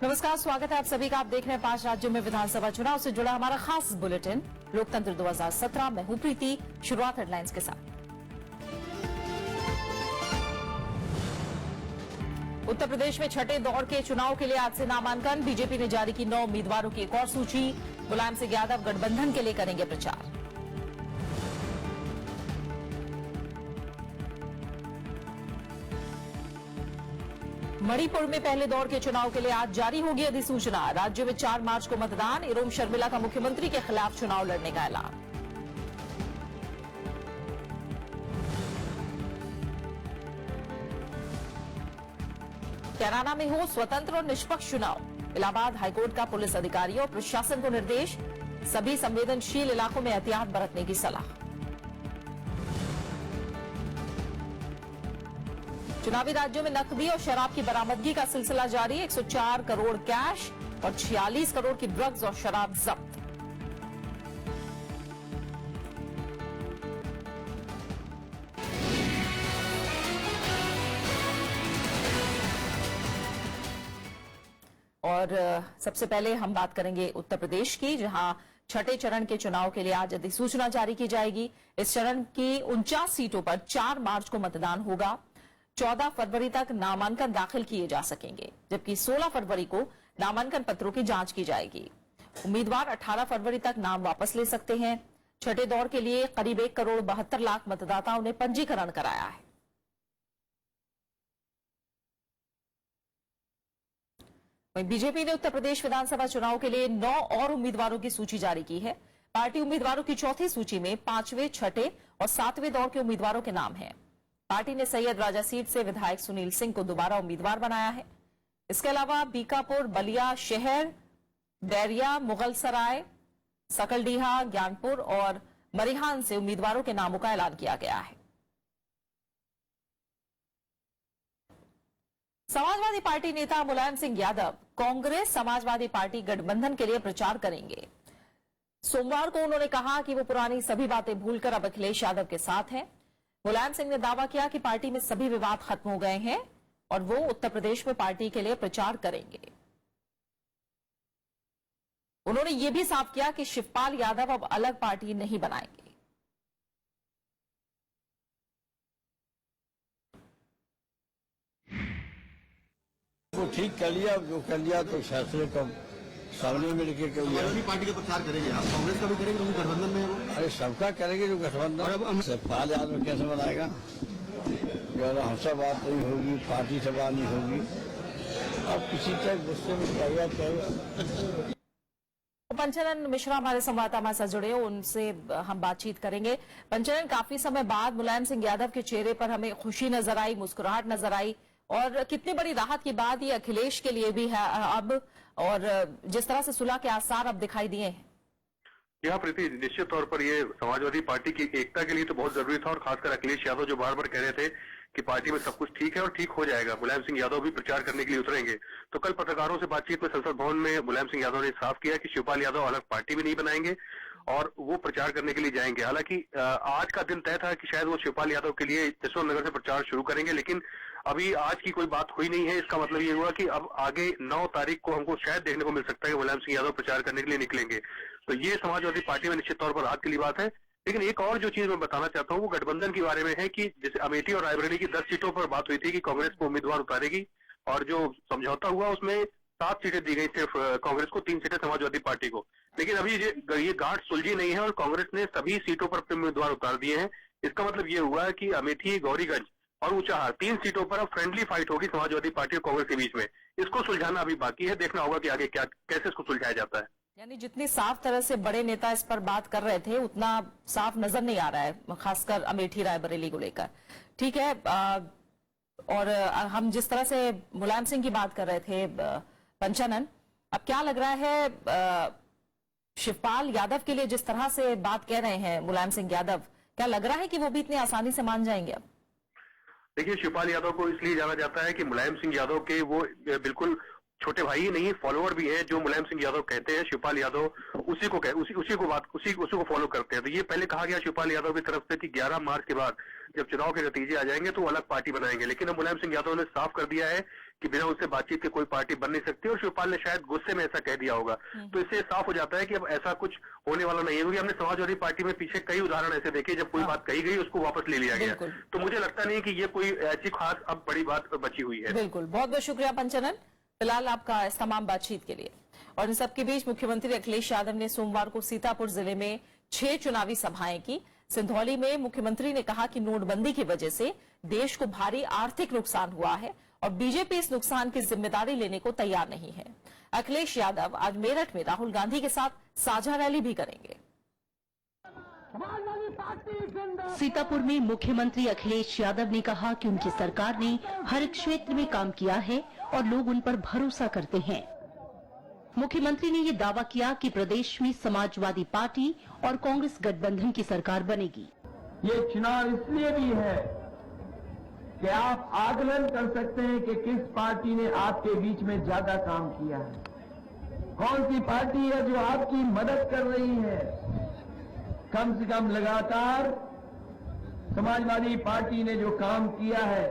नमस्कार, स्वागत है आप सभी का। आप देख रहे हैं 5 राज्यों में विधानसभा चुनाव से जुड़ा हमारा खास बुलेटिन लोकतंत्र 2017। मैं हूं प्रीति। शुरुआत हेडलाइंस के साथ। उत्तर प्रदेश में छठे दौर के चुनाव के लिए आज से नामांकन। बीजेपी ने जारी की 9 उम्मीदवारों की एक और सूची। मुलायम सिंह यादव गठबंधन के लिए करेंगे प्रचार। मणिपुर में पहले दौर के चुनाव के लिए आज जारी होगी अधिसूचना। राज्य में 4 मार्च को मतदान। इरोम शर्मिला का मुख्यमंत्री के खिलाफ चुनाव लड़ने का ऐलान। कैराना में हो स्वतंत्र और निष्पक्ष चुनाव। इलाहाबाद हाईकोर्ट का पुलिस अधिकारियों और प्रशासन को निर्देश। सभी संवेदनशील इलाकों में एहतियात बरतने की सलाह। चुनावी राज्यों में नकदी और शराब की बरामदगी का सिलसिला जारी। 104 करोड़ कैश और 46 करोड़ की ड्रग्स और शराब जब्त। और सबसे पहले हम बात करेंगे उत्तर प्रदेश की, जहां छठे चरण के चुनाव के लिए आज अधिसूचना जारी की जाएगी। इस चरण की 49 सीटों पर 4 मार्च को मतदान होगा। 14 फरवरी तक नामांकन दाखिल किए जा सकेंगे, जबकि 16 फरवरी को नामांकन पत्रों की जांच की जाएगी। उम्मीदवार 18 फरवरी तक नाम वापस ले सकते हैं। छठे दौर के लिए करीब 1 करोड़ 72 लाख मतदाताओं ने पंजीकरण कराया है। वहीं बीजेपी ने उत्तर प्रदेश विधानसभा चुनाव के लिए 9 और उम्मीदवारों की सूची जारी की है। पार्टी उम्मीदवारों की चौथी सूची में 5वें, छठे और 7वें दौर के उम्मीदवारों के नाम हैं। पार्टी ने सैयद राजा सीट से विधायक सुनील सिंह को दोबारा उम्मीदवार बनाया है। इसके अलावा बीकापुर, बलिया शहर, बैरिया, मुगलसराय, सकलडीहा, ज्ञानपुर और मरिहान से उम्मीदवारों के नामों का ऐलान किया गया है। समाजवादी पार्टी नेता मुलायम सिंह यादव कांग्रेस समाजवादी पार्टी गठबंधन के लिए प्रचार करेंगे। सोमवार को उन्होंने कहा कि वो पुरानी सभी बातें भूलकर अब अखिलेश यादव के साथ हैं। मुलायम सिंह ने दावा किया कि पार्टी में सभी विवाद खत्म हो गए हैं और वो उत्तर प्रदेश में पार्टी के लिए प्रचार करेंगे। उन्होंने ये भी साफ किया कि शिवपाल यादव अब अलग पार्टी नहीं बनाएंगे। वो ठीक कर लिया, जो कर लिया तो फैसले तो सामने में लिखे कर लिया। अपनी पार्टी का प्रचार करेंगे आप? कांग्रेस का भी करेंगे क्योंकि गठबंधन में है वो। अरे सबका करेंगे जो गठबंधन। शिवपाल यादव कैसे बनाएगा? जो हमसे बात नहीं होगी, पार्टी से बात नहीं होगी, अब किसी तक गुस्से में कहेगा। पंचानन मिश्रा हमारे संवाददाता हमारे साथ जुड़े, उनसे हम बातचीत करेंगे। पंचानन, काफी समय बाद मुलायम सिंह यादव के चेहरे पर हमें खुशी नजर आई, मुस्कुराहट नजर आई, और कितनी बड़ी राहत की बात ये अखिलेश के लिए भी है अब, और जिस तरह से सुलह के आसार अब दिखाई दिए हैं। यहाँ प्रीति, निश्चित तौर पर ये समाजवादी पार्टी की एकता के लिए तो बहुत जरूरी था, और खासकर अखिलेश यादव जो बार बार कह रहे थे कि पार्टी में सब कुछ ठीक है और ठीक हो जाएगा। मुलायम सिंह यादव भी प्रचार करने के लिए उतरेंगे। तो कल पत्रकारों से बातचीत में संसद भवन में मुलायम सिंह यादव ने साफ किया कि शिवपाल यादव अलग पार्टी भी नहीं बनाएंगे और वो प्रचार करने के लिए जाएंगे। हालांकि आज का दिन तय था कि शायद वो शिवपाल यादव के लिए यशवंतनगर से प्रचार शुरू करेंगे, लेकिन अभी आज की कोई बात हुई नहीं है। इसका मतलब ये हुआ कि अब आगे 9 तारीख को हमको शायद देखने को मिल सकता है कि मुलायम सिंह यादव प्रचार करने के लिए निकलेंगे। तो ये समाजवादी पार्टी में निश्चित तौर पर राहत के लिए बात है। लेकिन एक और जो चीज मैं बताना चाहता हूँ वो गठबंधन के बारे में है कि जैसे अमेठी और रायबरेली की 10 सीटों पर बात हुई थी कि कांग्रेस को उम्मीदवार उतारेगी, और जो समझौता हुआ उसमें 7 सीटें दी गई सिर्फ कांग्रेस को, 3 सीटें समाजवादी पार्टी को। लेकिन अभी ये गांठ सुलझी नहीं है और कांग्रेस ने सभी सीटों पर अपने उम्मीदवार उतार दिए हैं। इसका मतलब ये हुआ है कि अमेठी, गौरीगंज और ऊंचाहार 3 सीटों पर अब फ्रेंडली फाइट होगी समाजवादी पार्टी और कांग्रेस के बीच में। इसको सुलझाना अभी बाकी है, देखना होगा कि आगे कैसे इसको सुलझाया जाता है। यानी जितनी साफ तरह से बड़े नेता इस पर बात कर रहे थे उतना साफ नजर नहीं आ रहा है, खासकर अमेठी रायबरेली को लेकर। ठीक है, और हम जिस तरह से मुलायम सिंह की बात कर रहे थे पंचानन, अब क्या लग रहा है शिवपाल यादव के लिए जिस तरह से बात कह रहे हैं मुलायम सिंह यादव, क्या लग रहा है कि वो भी इतनी आसानी से मान जाएंगे अब? देखिए, शिवपाल यादव को इसलिए जाना जाता है कि मुलायम सिंह यादव के वो बिल्कुल छोटे भाई ही नहीं, फॉलोअर भी हैं। जो मुलायम सिंह यादव कहते हैं शिवपाल यादव उसी को फॉलो करते हैं। तो ये पहले कहा गया शिवपाल यादव की तरफ से कि 11 मार्च के बाद जब चुनाव के नतीजे आ जाएंगे तो वो अलग पार्टी बनाएंगे, लेकिन अब मुलायम सिंह यादव ने साफ कर दिया है कि बिना उससे बातचीत के कोई पार्टी बन नहीं सकती, और शिवपाल ने शायद गुस्से में ऐसा कह दिया होगा। तो इससे साफ हो जाता है कि अब ऐसा कुछ होने वाला नहीं है, क्योंकि हमने समाजवादी पार्टी में पीछे कई उदाहरण ऐसे देखे जब कोई बात कही गई उसको वापस ले लिया गया। तो मुझे लगता नहीं कि ये कोई ऐसी खास अब बड़ी बात बची हुई है। बिल्कुल, बहुत बहुत शुक्रिया पंचनन फिलहाल आपका इस तमाम बातचीत के लिए। और इन सबके बीच मुख्यमंत्री अखिलेश यादव ने सोमवार को सीतापुर जिले में 6 चुनावी सभाएं की। सिंधौली में मुख्यमंत्री ने कहा कि नोटबंदी की वजह से देश को भारी आर्थिक नुकसान हुआ है और बीजेपी इस नुकसान की जिम्मेदारी लेने को तैयार नहीं है। अखिलेश यादव आज मेरठ में राहुल गांधी के साथ साझा रैली भी करेंगे। सीतापुर में मुख्यमंत्री अखिलेश यादव ने कहा कि उनकी सरकार ने हर क्षेत्र में काम किया है और लोग उन पर भरोसा करते हैं। मुख्यमंत्री ने ये दावा किया कि प्रदेश में समाजवादी पार्टी और कांग्रेस गठबंधन की सरकार बनेगी। ये चुनाव इसलिए भी है कि आप आकलन कर सकते हैं कि किस पार्टी ने आपके बीच में ज्यादा काम किया है, कौन सी पार्टी है जो आपकी मदद कर रही है। कम से कम लगातार समाजवादी पार्टी ने जो काम किया है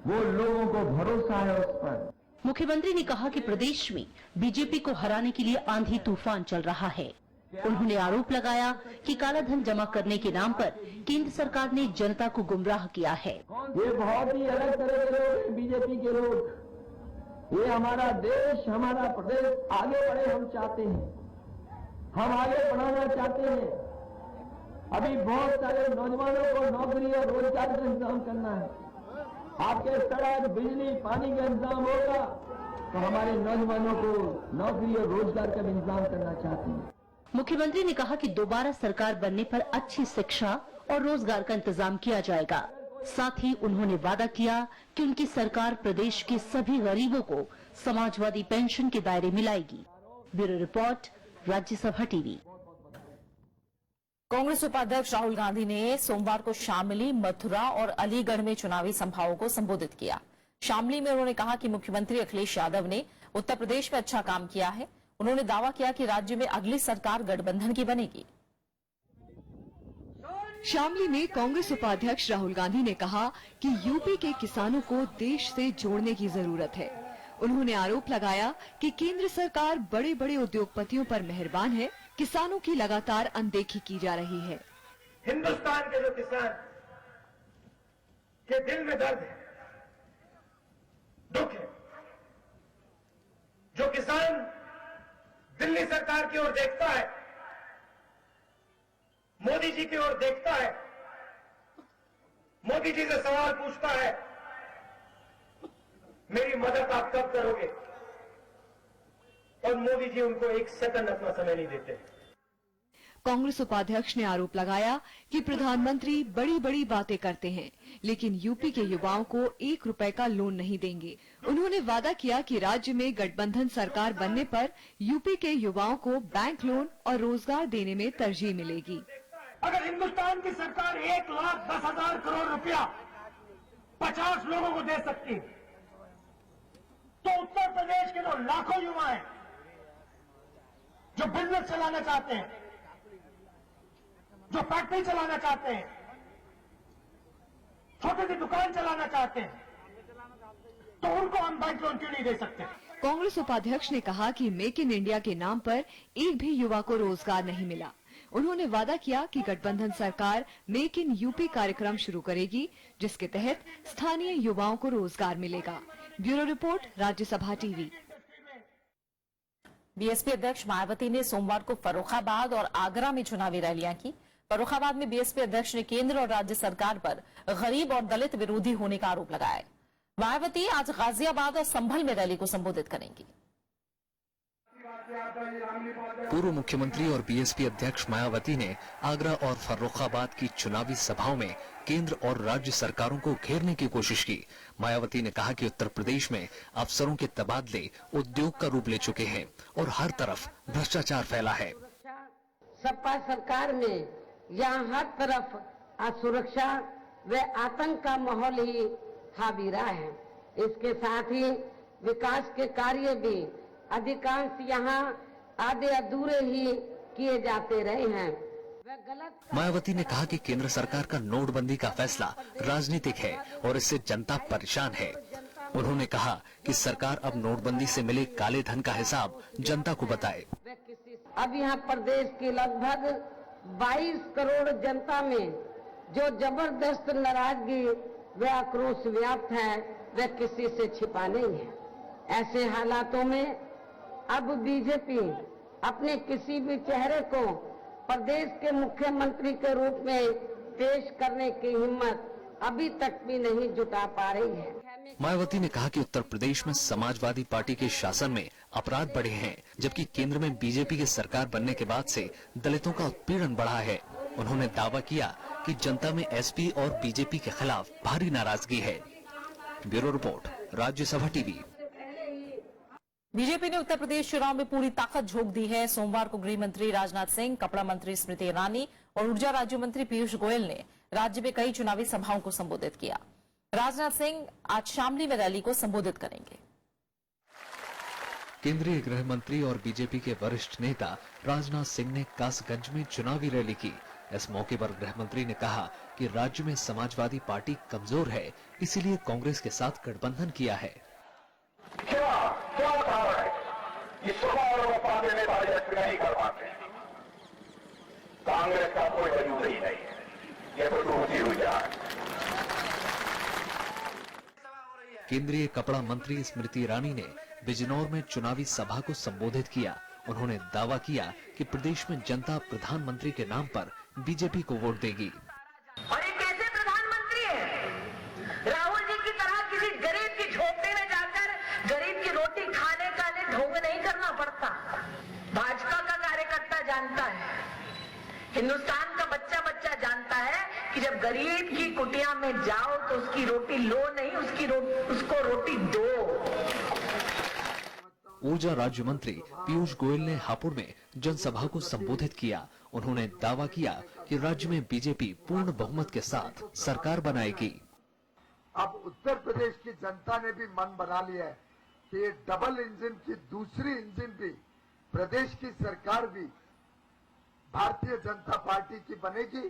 वो लोगों को भरोसा है उस पर। मुख्यमंत्री ने कहा कि प्रदेश में बीजेपी को हराने के लिए आंधी तूफान चल रहा है। उन्होंने आरोप लगाया कि काला धन जमा करने के नाम पर केंद्र सरकार ने जनता को गुमराह किया है। ये बहुत ही अलग तरह के लोग हैं, बीजेपी के लोग। ये हमारा देश, हमारा प्रदेश आगे बढ़े हम चाहते हैं, हम आगे बढ़ाना चाहते हैं। अभी बहुत सारे नौजवानों को नौकरी और रोजगार का इंतजाम करना है। आपके सड़क, बिजली, पानी का इंतजाम होगा तो हमारे नौजवानों को नौकरी और रोजगार का इंतजाम करना चाहते हैं। मुख्यमंत्री ने कहा कि दोबारा सरकार बनने पर अच्छी शिक्षा और रोजगार का इंतजाम किया जाएगा। साथ ही उन्होंने वादा किया कि उनकी सरकार प्रदेश के सभी गरीबों को समाजवादी पेंशन के दायरे में लाएगी। Bureau report, Rajya Sabha TV. Congress उपाध्यक्ष राहुल गांधी ने सोमवार को शामली, मथुरा और अलीगढ़ में चुनावी सभाओं को संबोधित किया। शामली में उन्होंने कहा कि मुख्यमंत्री अखिलेश यादव ने उत्तर प्रदेश में अच्छा काम किया है। उन्होंने दावा किया कि राज्य में अगली सरकार गठबंधन की बनेगी। शामली में कांग्रेस उपाध्यक्ष राहुल गांधी ने कहा कि यूपी के किसानों को देश से जोड़ने की जरूरत है। उन्होंने आरोप लगाया कि केंद्र सरकार बड़े बड़े उद्योगपतियों पर मेहरबान है, किसानों की लगातार अनदेखी की जा रही है। हिंदुस्तान के जो किसान के दिल में दर्द है, दुख है, जो किसान दिल्ली सरकार की ओर देखता है, मोदी जी की ओर देखता है, मोदी जी से सवाल पूछता है, मेरी मदद आप कब करोगे, और मोदी जी उनको एक सेकंड अपना समय नहीं देते। कांग्रेस उपाध्यक्ष ने आरोप लगाया कि प्रधानमंत्री बड़ी बड़ी बातें करते हैं, लेकिन यूपी के युवाओं को 1 रुपए का लोन नहीं देंगे। उन्होंने वादा किया कि राज्य में गठबंधन सरकार बनने पर यूपी के युवाओं को बैंक लोन और रोजगार देने में तरजीह मिलेगी। अगर हिंदुस्तान की सरकार 1,10,000 करोड़ रुपया 50 लोगों को दे सकती है, तो उत्तर प्रदेश के जो लाखों युवा हैं जो बिजनेस चलाना चाहते हैं, जो फैक्ट्री चलाना चाहते हैं, छोटी सी दुकान चलाना चाहते हैं, तो उनको हम बैंक लोन क्यों नहीं दे सकते। कांग्रेस उपाध्यक्ष ने कहा कि मेक इन इंडिया के नाम पर एक भी युवा को रोजगार नहीं मिला। उन्होंने वादा किया कि गठबंधन सरकार मेक इन यूपी कार्यक्रम शुरू करेगी, जिसके तहत स्थानीय युवाओं को रोजगार मिलेगा। Bureau report, Rajya Sabha TV. BSP अध्यक्ष मायावती ने सोमवार को फर्रुखाबाद और आगरा में चुनावी रैलियां की। फर्रुखाबाद में बीएसपी अध्यक्ष ने केंद्र और राज्य सरकार पर गरीब और दलित विरोधी होने का आरोप लगाया। मायावती आज गाजियाबाद और संभल में रैली को संबोधित करेंगी। पूर्व मुख्यमंत्री और बीएसपी अध्यक्ष मायावती ने आगरा और फर्रुखाबाद की चुनावी सभाओं में केंद्र और राज्य सरकारों को घेरने की कोशिश की। मायावती ने कहा कि उत्तर प्रदेश में अफसरों के तबादले उद्योग का रूप ले चुके हैं और हर तरफ भ्रष्टाचार फैला है। सपा सरकार में यहाँ हर तरफ असुरक्षा व आतंक का माहौल ही हावी रहा है। इसके साथ ही विकास के कार्य भी अधिकांश यहाँ आधे अधूरे ही किए जाते रहे हैं। मायावती ने कहा कि केंद्र सरकार का नोटबंदी का फैसला राजनीतिक है और इससे जनता परेशान है। उन्होंने कहा कि सरकार अब नोटबंदी से मिले काले धन का हिसाब जनता को बताए। अब यहाँ प्रदेश की लगभग 22 करोड़ जनता में जो जबरदस्त नाराजगी व आक्रोश व्याप्त है वह किसी से छिपा नहीं है। ऐसे हालातों में अब बीजेपी अपने किसी भी चेहरे को प्रदेश के मुख्यमंत्री के रूप में पेश करने की हिम्मत अभी तक भी नहीं जुटा पा रही है। मायावती ने कहा कि उत्तर प्रदेश में समाजवादी पार्टी के शासन में अपराध बढ़े हैं, जबकि केंद्र में बीजेपी की सरकार बनने के बाद से दलितों का उत्पीड़न बढ़ा है। उन्होंने दावा किया कि जनता में एसपी और बीजेपी के खिलाफ भारी नाराजगी है। Bureau report, Rajya Sabha TV. BJP ने उत्तर प्रदेश चुनाव में पूरी ताकत झोंक दी है। सोमवार को गृह मंत्री राजनाथ सिंह, कपड़ा मंत्री स्मृति ईरानी और ऊर्जा राज्य मंत्री पीयूष गोयल ने राज्य में कई चुनावी सभाओं को संबोधित किया। राजनाथ सिंह आज शामली में रैली को संबोधित करेंगे। केंद्रीय गृह मंत्री और बीजेपी के वरिष्ठ नेता राजनाथ सिंह ने कासगंज में चुनावी रैली की। इस मौके पर गृह मंत्री ने कहा कि राज्य में समाजवादी पार्टी कमजोर है, इसीलिए कांग्रेस के साथ गठबंधन किया है। क्या कारण है कि 16 लोग पाते नहीं कर पाते? कांग्रेस का कोई वजूद ही नहीं है, ये तो टूटी हुई है। केंद्रीय कपड़ा मंत्री स्मृति ईरानी ने बिजनौर में चुनावी सभा को संबोधित किया। उन्होंने दावा किया कि प्रदेश में जनता प्रधानमंत्री के नाम पर बीजेपी को वोट देगी। और ये कैसे प्रधानमंत्री है? राहुल जी की तरह किसी गरीब की झोपड़ी में जाकर गरीब की रोटी खाने का ढोंग नहीं करना पड़ता। भाजपा का कार्यकर्ता जानता है, हिंदुस्तान का बच्चा बच्चा जानता है कि जब गरीब की कुटिया में जाओ तो उसकी रोटी लो नहीं, उसको रोटी दो। ऊर्जा राज्य मंत्री पीयूष गोयल ने हापुड़ में जनसभा को संबोधित किया। उन्होंने दावा किया कि राज्य में बीजेपी पूर्ण बहुमत के साथ सरकार बनाएगी। अब उत्तर प्रदेश की जनता ने भी मन बना लिया है कि ये डबल इंजन की दूसरी इंजन भी, प्रदेश की सरकार भी भारतीय जनता पार्टी की बनेगी।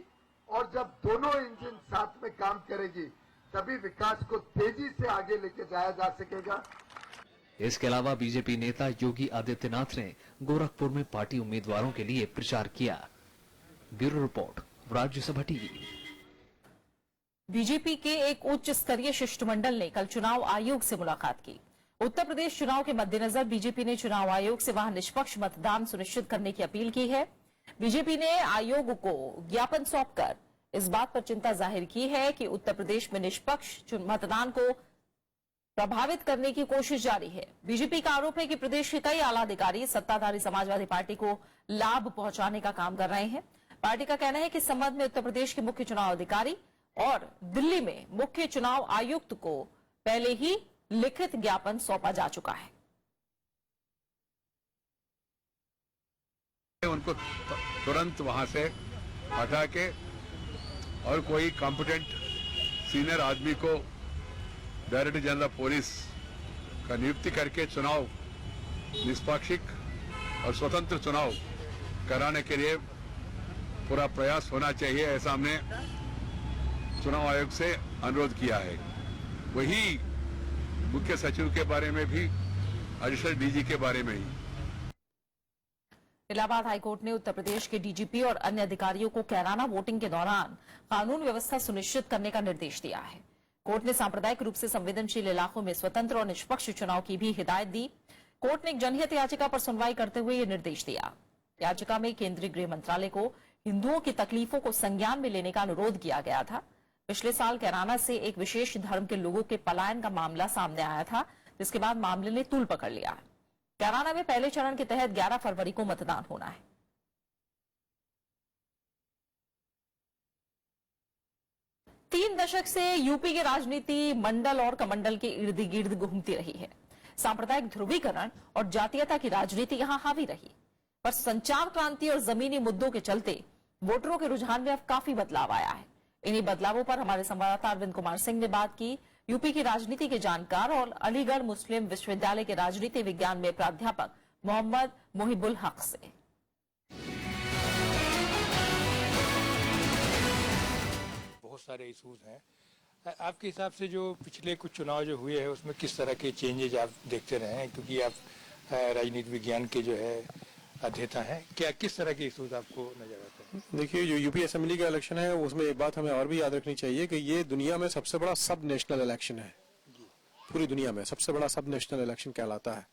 और जब दोनों इंजन साथ में काम करेगी तभी विकास को तेजी से आगे लेके जाया जा सकेगा। इसके अलावा बीजेपी नेता योगी आदित्यनाथ ने गोरखपुर में पार्टी उम्मीदवारों के लिए प्रचार किया। Bureau report, Rajya Sabha TV. BJP के एक उच्च स्तरीय शिष्टमंडल ने कल चुनाव आयोग से मुलाकात की। उत्तर प्रदेश चुनाव के मद्देनजर बीजेपी ने चुनाव आयोग से वहां निष्पक्ष मतदान सुनिश्चित करने की अपील की है। बीजेपी ने आयोग को ज्ञापन सौंपकर इस बात पर चिंता जाहिर की है कि उत्तर प्रदेश में निष्पक्ष मतदान को प्रभावित करने की कोशिश जारी है। बीजेपी का आरोप है कि प्रदेश के कई आला अधिकारी सत्ताधारी समाजवादी पार्टी को लाभ पहुंचाने का काम कर रहे हैं। पार्टी का कहना है कि इस संबंध में उत्तर प्रदेश के मुख्य चुनाव अधिकारी और दिल्ली में मुख्य चुनाव आयुक्त को पहले ही लिखित ज्ञापन सौंपा जा चुका है। उनको तुरंत वहां से हटा के और कोई कॉम्पिटेंट सीनियर आदमी को डायरेक्टर जनरल पुलिस का नियुक्ति करके चुनाव निष्पक्ष और स्वतंत्र चुनाव कराने के लिए पूरा प्रयास होना चाहिए, ऐसा हमने चुनाव आयोग से अनुरोध किया है। वही मुख्य सचिव के बारे में भी, एडिशनल डीजी के बारे में ही। इलाहाबाद हाईकोर्ट ने उत्तर प्रदेश के डीजीपी और अन्य अधिकारियों को कैराना वोटिंग के दौरान कानून व्यवस्था सुनिश्चित करने का निर्देश दिया है। कोर्ट ने सांप्रदायिक रूप से संवेदनशील इलाकों में स्वतंत्र और निष्पक्ष चुनाव की भी हिदायत दी। कोर्ट ने एक जनहित याचिका पर सुनवाई करते हुए ये निर्देश दिया। याचिका में केंद्रीय गृह मंत्रालय को हिंदुओं की तकलीफों को संज्ञान में लेने का अनुरोध किया गया था। पिछले साल कैराना से एक विशेष धर्म के लोगों के पलायन का मामला सामने आया था, जिसके बाद मामले ने तूल पकड़ लिया। कैराना में पहले चरण के तहत 11 फरवरी को मतदान होना है। तीन दशक से यूपी की राजनीति मंडल और कमंडल के इर्द गिर्द घूमती रही है। सांप्रदायिक ध्रुवीकरण और जातीयता की राजनीति यहां हावी रही, पर संचार क्रांति और जमीनी मुद्दों के चलते वोटरों के रुझान में अब काफी बदलाव आया है। इन्हीं बदलावों पर हमारे संवाददाता अरविंद कुमार सिंह ने बात की यूपी की राजनीति के जानकार और अलीगढ़ मुस्लिम विश्वविद्यालय के राजनीति विज्ञान में प्राध्यापक मोहम्मद मोहिबुल हक से। बहुत सारे इश्यूज हैं आपके हिसाब से जो पिछले कुछ चुनाव जो हुए हैं उसमें किस तरह के चेंजेज आप देखते रहे हैं, क्योंकि आप राजनीति विज्ञान के जो है अध्येता हैं, क्या किस तरह के इशूज आपको नजर आते हैं? देखिए, जो यूपी असेंबली का इलेक्शन है उसमें एक बात हमें और भी याद रखनी चाहिए कि ये दुनिया में सबसे बड़ा सब नेशनल इलेक्शन है। पूरी दुनिया में सबसे बड़ा सब नेशनल इलेक्शन कहलाता है।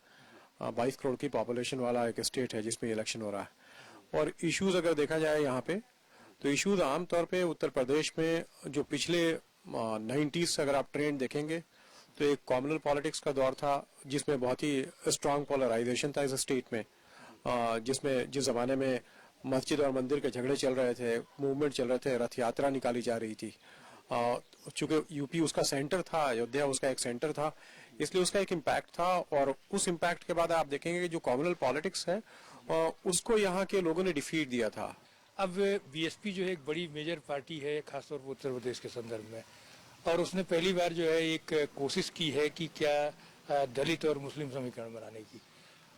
22 करोड़ की पॉपुलेशन वाला एक स्टेट है जिसमें इलेक्शन हो रहा है। और इश्यूज अगर देखा जाए यहाँ पे, तो इश्यूज आमतौर पे उत्तर प्रदेश में जो पिछले 90s से अगर आप ट्रेंड देखेंगे तो एक कॉम्युनल पॉलिटिक्स का दौर था जिसमें बहुत ही स्ट्रांग पोलराइजेशन था इस स्टेट में, जिसमें जिस जमाने में मस्जिद और मंदिर के झगड़े चल रहे थे, मूवमेंट चल रहे थे, रथ यात्रा निकाली जा रही थी। चूंकि यूपी उसका सेंटर था, अयोध्या उसका एक सेंटर था, इसलिए उसका एक इम्पैक्ट था। और उस इम्पैक्ट के बाद आप देखेंगे कि जो कॉम्युनल पॉलिटिक्स है उसको यहाँ के लोगों ने डिफीट दिया था। अब बीएसपी जो है एक बड़ी मेजर पार्टी है खासतौर पर उत्तर प्रदेश के संदर्भ में, और उसने पहली बार जो है एक कोशिश की है कि क्या दलित और मुस्लिम समीकरण बनाने की।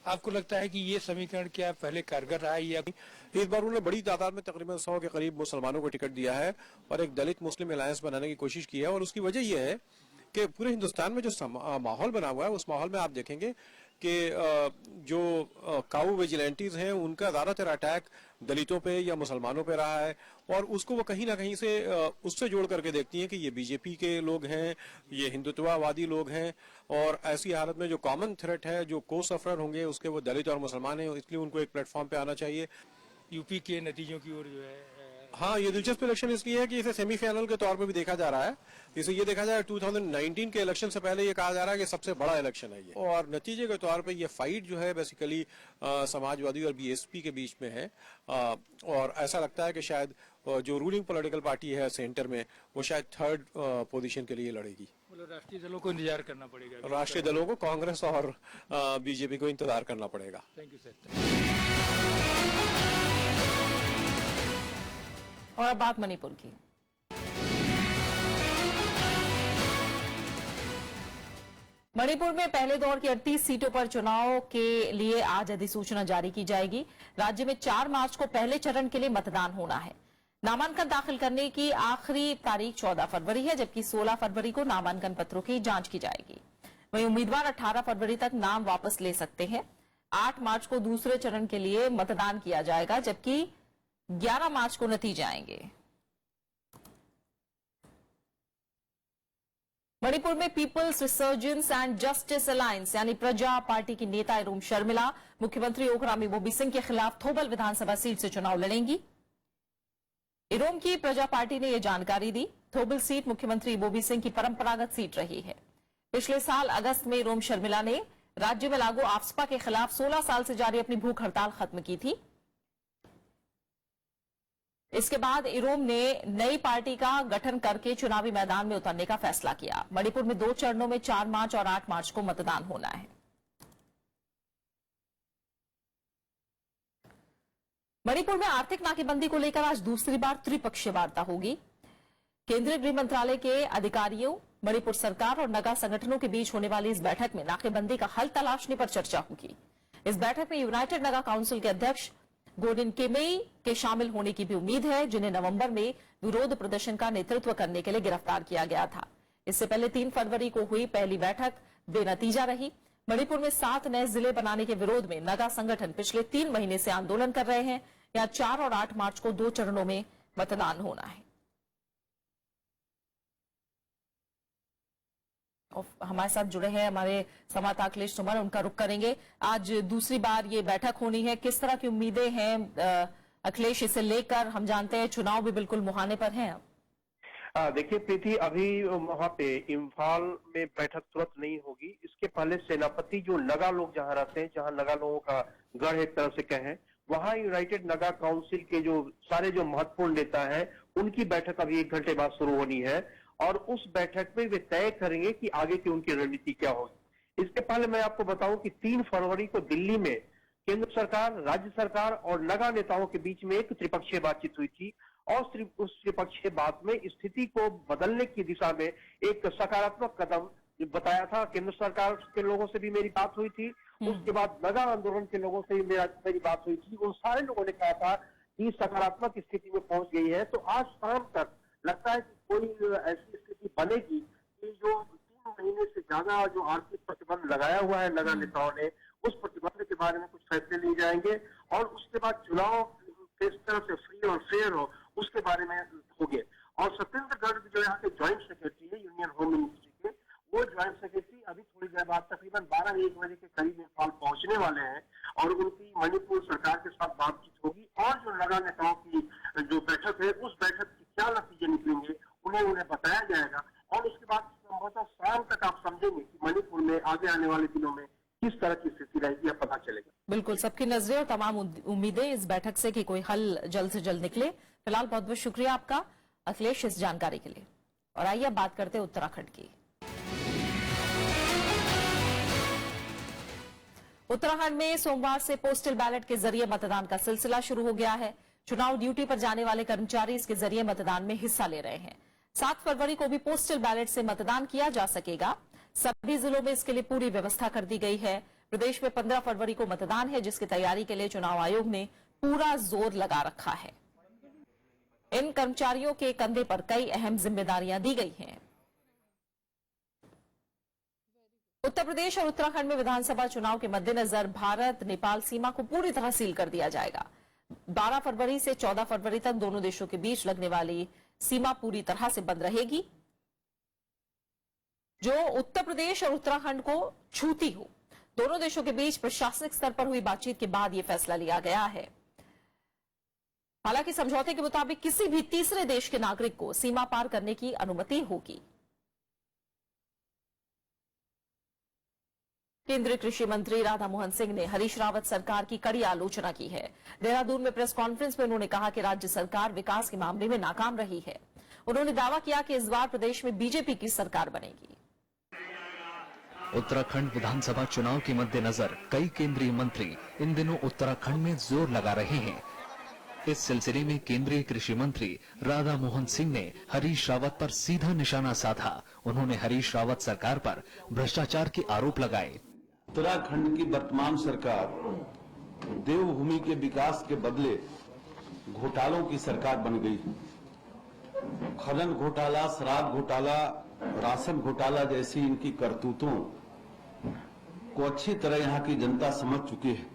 आपको लगता है कि ये समीकरण क्या पहले कारगर रहा है या इस बार उन्होंने बड़ी तादाद में तकरीबन 100 के करीब मुसलमानों को टिकट दिया है और एक दलित मुस्लिम अलायंस बनाने की कोशिश की है। और उसकी वजह यह है कि पूरे हिंदुस्तान में जो माहौल बना हुआ है उस माहौल में आप देखेंगे कि जो काऊ विजिलेंटीज हैं उनका ज्यादातर अटैक दलितों पे या मुसलमानों पे रहा है, और उसको वो कहीं ना कहीं से उससे जोड़ करके देखती हैं कि ये बीजेपी के लोग हैं, ये हिंदुत्ववादी लोग हैं। और ऐसी हालत में जो कॉमन थ्रेट है, जो को सफरर होंगे उसके वो दलित और मुसलमान हैं, इसलिए उनको एक प्लेटफॉर्म पे आना चाहिए। यूपी के नतीजों की ओर जो है हाँ, ये दिलचस्प इलेक्शन इसलिए है कि इसे सेमीफाइनल के तौर पे भी देखा जा रहा है। इसे ये देखा जाए 2019 के इलेक्शन से पहले ये कहा जा रहा है कि सबसे बड़ा इलेक्शन है ये, और नतीजे के तौर पे ये फाइट जो है बेसिकली समाजवादी और बीएसपी के बीच में है। और ऐसा लगता है कि शायद जो रूलिंग पॉलिटिकल पार्टी है सेंटर में वो शायद थर्ड पोजीशन के लिए लड़ेगी। मतलब राष्ट्रीय दलों को इंतजार करना पड़ेगा। राष्ट्रीय दलों को, कांग्रेस और बीजेपी को इंतजार करना पड़ेगा। Thank you sir. और अब बात मणिपुर की। मणिपुर में पहले दौर की 38 सीटों पर चुनाव के लिए आज अधिसूचना जारी की जाएगी। राज्य में 4 मार्च को पहले चरण के लिए मतदान होना है। नामांकन दाखिल करने की आखिरी तारीख 14 फरवरी है, जबकि 16 फरवरी को नामांकन पत्रों की जांच की जाएगी। वहीं उम्मीदवार 18 फरवरी तक नाम वापस ले सकते हैं। 8 मार्च को दूसरे चरण के लिए मतदान किया जाएगा, जबकि 11 मार्च को नतीजे आएंगे। मणिपुर में People's Resurgence and Justice Alliance यानी प्रजा पार्टी की नेता इरोम शर्मिला मुख्यमंत्री ओकराम इबोबी सिंह के खिलाफ थोबल विधानसभा सीट से चुनाव लड़ेंगी। इरोम की प्रजा पार्टी ने यह जानकारी दी। थोबल सीट मुख्यमंत्री इबोबी सिंह की परंपरागत सीट रही है। पिछले साल अगस्त में इरोम शर्मिला ने राज्य में लागू आफ्सपा के खिलाफ 16 साल से जारी अपनी भूख हड़ताल खत्म की थी। इसके बाद इरोम ने नई पार्टी का गठन करके चुनावी मैदान में उतरने का फैसला किया। मणिपुर में 2 चरणों में 4 मार्च और 8 मार्च को मतदान होना है। मणिपुर में आर्थिक नाकेबंदी को लेकर आज दूसरी बार त्रिपक्षीय वार्ता होगी। केंद्रीय गृह मंत्रालय के अधिकारियों, मणिपुर सरकार और नगा संगठनों के बीच होने वाली इस बैठक में नाकेबंदी का हल तलाशने पर चर्चा होगी। इस बैठक में यूनाइटेड नगा काउंसिल के अध्यक्ष गोडिन केमेई के शामिल होने की भी उम्मीद है, जिन्हें नवंबर में विरोध प्रदर्शन का नेतृत्व करने के लिए गिरफ्तार किया गया था। इससे पहले 3 फरवरी को हुई पहली बैठक बेनतीजा रही। मणिपुर में 7 नए जिले बनाने के विरोध में नगा संगठन पिछले 3 महीने से आंदोलन कर रहे हैं। यहाँ 4 और 8 मार्च को 2 चरणों में मतदान होना है। हमारे साथ जुड़े हैं हमारे संवाददाता अखिलेश तोमर, उनका रुख करेंगे। आज दूसरी बार ये बैठक होनी है, किस तरह की उम्मीदें हैं अखिलेश इसे लेकर? हम जानते हैं चुनाव भी बिल्कुल मुहाने पर हैं। देखिए प्रीति, अभी वहाँ पे इम्फाल में बैठक तुरंत नहीं होगी। इसके पहले सेनापति जो नगा लोग जहाँ रहते हैं, जहाँ नगा लोगों का गढ़ एक तरह से कहें, वहाँ यूनाइटेड नगा काउंसिल के जो सारे जो महत्वपूर्ण नेता हैं उनकी बैठक अभी 1 घंटे बाद शुरू होनी है, और उस बैठक में वे तय करेंगे कि आगे की उनकी रणनीति क्या होगी। इसके पहले मैं आपको बताऊं कि 3 फरवरी को दिल्ली में केंद्र सरकार, राज्य सरकार और नगा नेताओं के बीच में एक त्रिपक्षीय बातचीत हुई थी, और उस त्रिपक्षीय बात में स्थिति को बदलने की दिशा में एक सकारात्मक कदम बताया था। केंद्र सरकार के लोगों से भी मेरी बात हुई थी, उसके बाद नगा आंदोलन के लोगों से भी मेरी बात हुई थी। उन सारे लोगों ने कहा था कि सकारात्मक स्थिति में पहुंच गई है। तो आज शाम तक लगता है कि कोई ऐसी स्थिति स्थिति बनेगी कि जो 3 महीने से ज्यादा जो आर्थिक प्रतिबंध लगाया हुआ है नगर निकायों ने, उस प्रतिबंध के बारे में कुछ फैसले लिए जाएंगे और उसके बाद चुनाव किस तरह से फ्री और फेयर हो उसके बारे में होंगे। और सत्येंद्र गर्ग जो यहाँ के ज्वाइंट सेक्रेटरी है यूनियन होम मिनिस्ट्री के, वो ज्वाइंट सेक्रेटरी अभी थोड़ी देर बाद तकरीबन 12-1 बजे के करीब इम्फाल पहुंचने वाले हैं और उनकी मणिपुर सरकार के साथ बातचीत होगी और जो नगर नेताओं की जो बैठक है उस बैठक के क्या नतीजे निकलेंगे उन्हें बताया जाएगा और उसके बाद संभवतः शाम तक आप समझेंगे कि मणिपुर में आगे आने वाले दिनों में किस तरह की स्थिति रहेगी, यह पता चलेगा। बिल्कुल, सबकी नजरें और तमाम उम्मीदें इस बैठक से कि कोई हल जल्द से जल्द निकले। फिलहाल बहुत बहुत शुक्रिया आपका अखिलेश इस जानकारी के लिए। और आइए अब बात करते हैं उत्तराखंड की। उत्तराखंड में सोमवार से पोस्टल बैलेट के जरिए मतदान का सिलसिला शुरू हो गया है। चुनाव ड्यूटी पर जाने वाले कर्मचारी इसके जरिए मतदान में हिस्सा ले रहे हैं। 7 फरवरी को भी पोस्टल बैलेट से मतदान किया जा सकेगा। सभी जिलों में इसके लिए पूरी व्यवस्था कर दी गई है। प्रदेश में 15 फरवरी को मतदान है, जिसकी तैयारी के लिए चुनाव आयोग ने पूरा जोर लगा रखा है। इन कर्मचारियों के कंधे पर कई अहम जिम्मेदारियां दी गई हैं। उत्तर प्रदेश और उत्तराखंड में विधानसभा चुनाव के मद्देनजर भारत नेपाल सीमा को पूरी तरह सील कर दिया जाएगा। 12 फरवरी से 14 फरवरी तक दोनों देशों के बीच लगने वाली सीमा पूरी तरह से बंद रहेगी, जो उत्तर प्रदेश और उत्तराखंड को छूती हो। दोनों देशों के बीच प्रशासनिक स्तर पर हुई बातचीत के बाद यह फैसला लिया गया है। हालांकि समझौते के मुताबिक किसी भी तीसरे देश के नागरिक को सीमा पार करने की अनुमति होगी। केंद्रीय कृषि मंत्री राधा मोहन सिंह ने हरीश रावत सरकार की कड़ी आलोचना की है। देहरादून में प्रेस कॉन्फ्रेंस में उन्होंने कहा कि राज्य सरकार विकास के मामले में नाकाम रही है। उन्होंने दावा किया कि इस बार प्रदेश में बीजेपी की सरकार बनेगी। उत्तराखंड विधानसभा चुनाव के मद्देनजर कई केंद्रीय मंत्री इन दिनों उत्तराखंड में जोर लगा रहे हैं। इस सिलसिले में केंद्रीय कृषि मंत्री राधा मोहन सिंह ने हरीश रावत पर सीधा निशाना साधा। उन्होंने हरीश रावत सरकार पर भ्रष्टाचार के आरोप लगाए। उत्तराखंड की वर्तमान सरकार देवभूमि के विकास के बदले घोटालों की सरकार बन गई। खनन घोटाला, शराब घोटाला, राशन घोटाला जैसी इनकी करतूतों को अच्छी तरह यहाँ की जनता समझ चुकी है।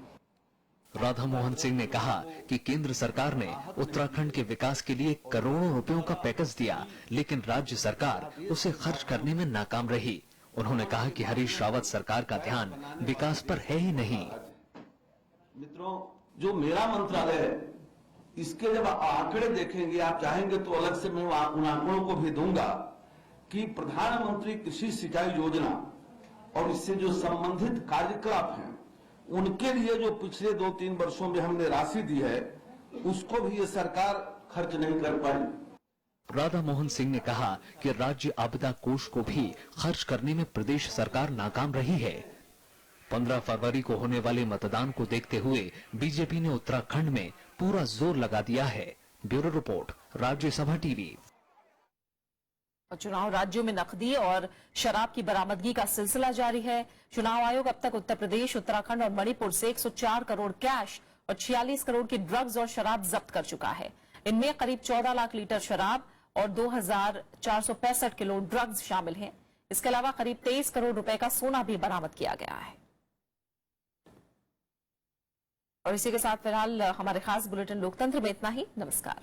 राधा मोहन सिंह ने कहा कि केंद्र सरकार ने उत्तराखंड के विकास के लिए करोड़ों रुपयों का पैकेज दिया, लेकिन राज्य सरकार उसे खर्च करने में नाकाम रही। उन्होंने कहा कि हरीश रावत सरकार का ध्यान विकास पर है ही नहीं। मित्रों, जो मेरा मंत्रालय है, इसके जब आंकड़े देखेंगे, आप चाहेंगे तो अलग से मैं उन आंकड़ों को भी दूंगा कि प्रधानमंत्री कृषि सिंचाई योजना और इससे जो संबंधित कार्यकलाप हैं, उनके लिए जो पिछले 2-3 वर्षों में हमने राशि दी है, उसको भी ये सरकार खर्च नहीं कर पाई। राधा मोहन सिंह ने कहा कि राज्य आपदा कोष को भी खर्च करने में प्रदेश सरकार नाकाम रही है। 15 फरवरी को होने वाले मतदान को देखते हुए बीजेपी ने उत्तराखंड में पूरा जोर लगा दिया है। Bureau report, Rajya Sabha TV. चुनाव राज्यों में नकदी और शराब की बरामदगी का सिलसिला जारी है। चुनाव आयोग अब तक उत्तर प्रदेश, उत्तराखंड और मणिपुर से 104 करोड़ कैश और 46 करोड़ की ड्रग्स और शराब जब्त कर चुका है। इनमें करीब 14 लाख लीटर शराब और 2465 किलो ड्रग्स शामिल हैं। इसके अलावा करीब 23 करोड़ रुपए का सोना भी बरामद किया गया है। और इसी के साथ फिलहाल हमारे खास बुलेटिन लोकतंत्र में इतना ही। नमस्कार।